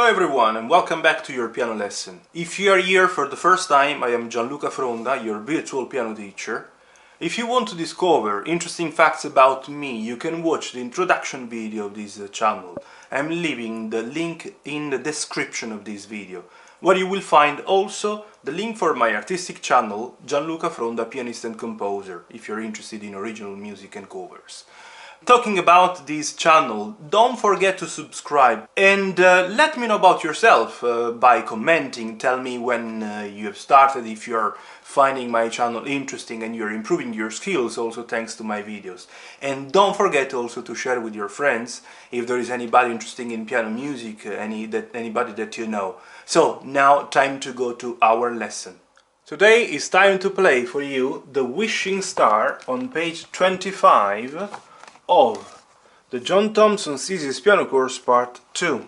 Hello everyone and welcome back to your piano lesson. If you are here for the first time, I am Gianluca Fronda, your virtual piano teacher. If you want to discover interesting facts about me, you can watch the introduction video of this channel. I'm leaving the link in the description of this video, where you will find also the link for my artistic channel, Gianluca Fronda, pianist and composer, if you're interested in original music and covers. Talking about this channel, don't forget to subscribe and let me know about yourself by commenting. Tell me when you have started, if you're finding my channel interesting and you're improving your skills also thanks to my videos. And don't forget also to share with your friends if there is anybody interested in piano music, anybody that you know. So now time to go to our lesson. Today is time to play for you the Wishing Star on page 25 of the John Thompson Thesis Piano Course Part 2.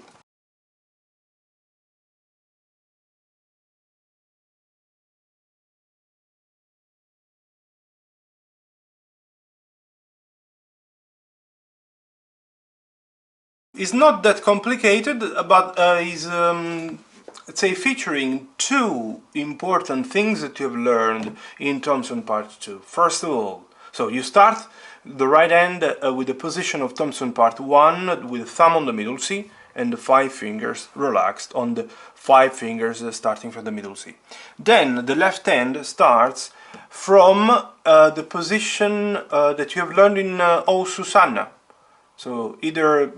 It's not that complicated, but is let's say featuring two important things that you have learned in Thompson Part 2. First of all, so you start the right hand with the position of Thompson Part 1 with the thumb on the middle C and the 5 fingers relaxed on the 5 fingers starting from the middle C. Then the left hand starts from the position that you have learned in O Susanna. So either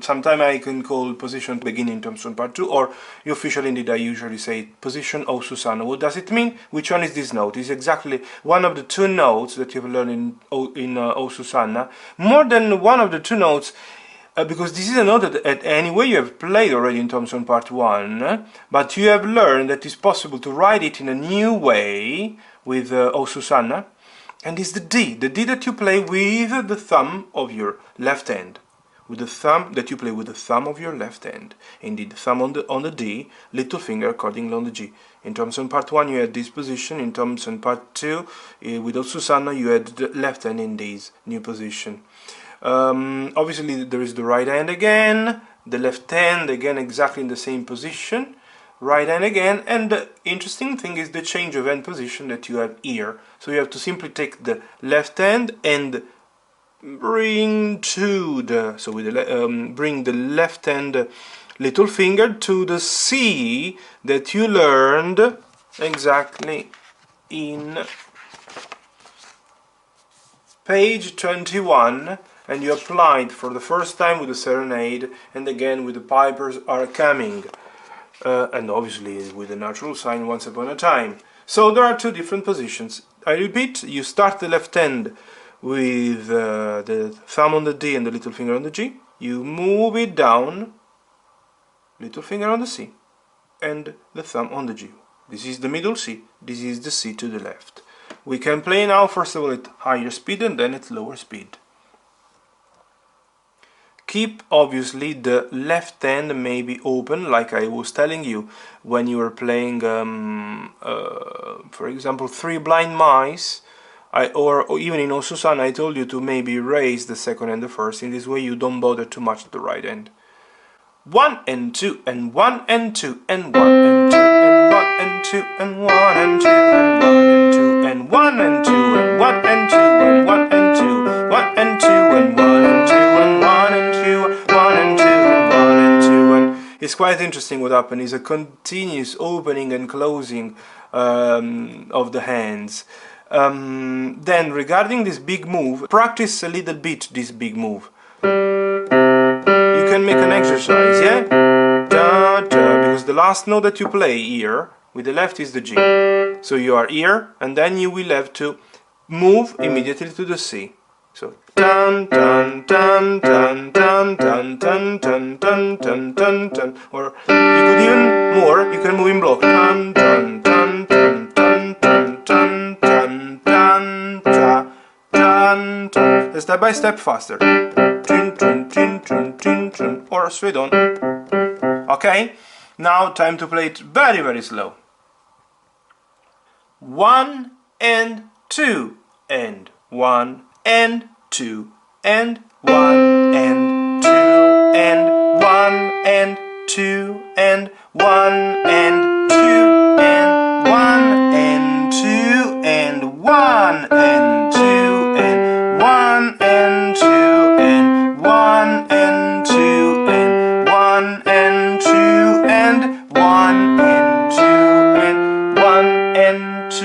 sometime I can call position beginning Thompson Part 2, or officially indeed I usually say position O Susanna. What does it mean? Which one is this note? It's exactly one of the two notes that you've learned in O Susanna. More than one of the two notes, because this is a note that anyway you have played already in Thompson Part 1, but you have learned that it's possible to write it in a new way with O Susanna. And it's the D that you play with the thumb of your left hand. With the thumb that you play with the thumb of your left hand. Indeed, the thumb on the D, little finger accordingly on the G. In Thompson Part 1 you had this position, in Thompson Part 2 with O Susanna you had the left hand in this new position. Obviously there is the right hand again, the left hand again exactly in the same position. Right hand again, and the interesting thing is the change of hand position that you have here. So you have to simply take the left hand and bring to the bring the left hand little finger to the C that you learned exactly in page 21, and you applied for the first time with the serenade, and again with the pipers are coming. And obviously with the natural sign Once Upon a Time. So there are two different positions. I repeat, you start the left hand with the thumb on the D and the little finger on the G. You move it down, little finger on the C and the thumb on the G. This is the middle C, this is the C to the left. We can play now first of all at higher speed and then at lower speed. Keep obviously the left hand maybe open, like I was telling you when you were playing for example 3 blind mice, or even in O Susanna I told you to maybe raise the second and the first. In this way you don't bother too much the right hand. 1 and 2 and 1 and 2 and 1 and 2 and 1 and 2 and 1 and 2 and 1 and 2 and 1 and 2 and 1 and 2 and 1 and 2 and 1 and 2 and 1 and 2 and 1 and 2 1 and 2 and 1 and 2 and it's quite interesting what happened. Is a continuous opening and closing of the hands. Then regarding this big move, practice a little bit this big move. You can make an exercise, yeah? Da, da, because the last note that you play here with the left is the G. So you are here and then you will have to move immediately to the C. So dun dun dun dun dun dun dun dun dun dun dun dun, or you could even more, you can move in block. Dun dun dun dun dun dun dun dun dun dun dun dun. Step by step faster. Dun dun dun dun dun dun, or straight on. Okay? Now time to play it very very slow. 1 and 2 and 1 and 2 and 1 and 2 and 1 and 2 2 and 1 and 2 and 1 and 2 and 1 and 2 and 1 and 2 and 1 and 2 and 1 and 2 and 1 and 2 and 1 and 2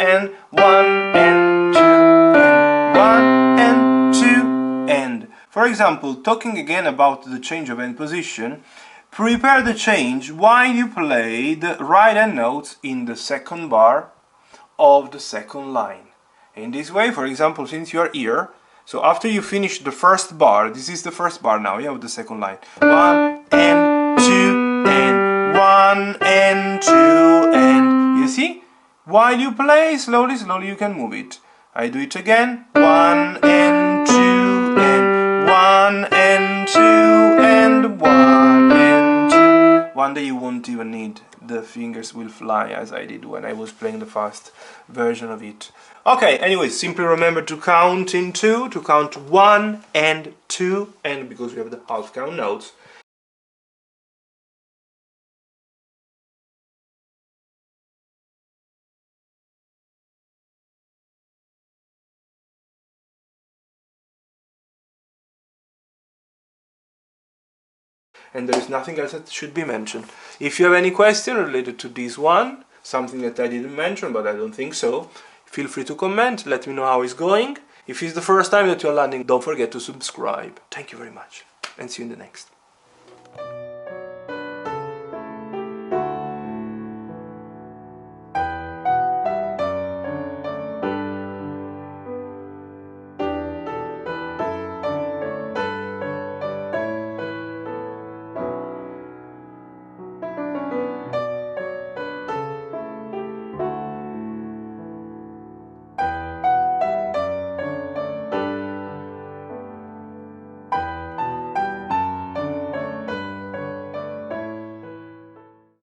and 1 and 2 and 1 and 2 and. For example, talking again about the change of hand position, prepare the change while you play the right hand notes in the second bar of the second line. In this way, for example, since you are here, so after you finish the first bar, this is the first bar now, yeah, of the second line. 1 and 2 and 1 and 2 and. You see? While you play, slowly, slowly you can move it. I do it again. 1 and 2 and 1 and 2 and 1 and 2. One day you won't even need, the fingers will fly as I did when I was playing the fast version of it. Okay, anyway, simply remember to count in 2, to count 1 and 2, and because we have the half count notes. And there is nothing else that should be mentioned. If you have any question related to this one, something that I didn't mention, but I don't think so, feel free to comment, let me know how it's going. If it's the first time that you're learning, don't forget to subscribe. Thank you very much, and see you in the next.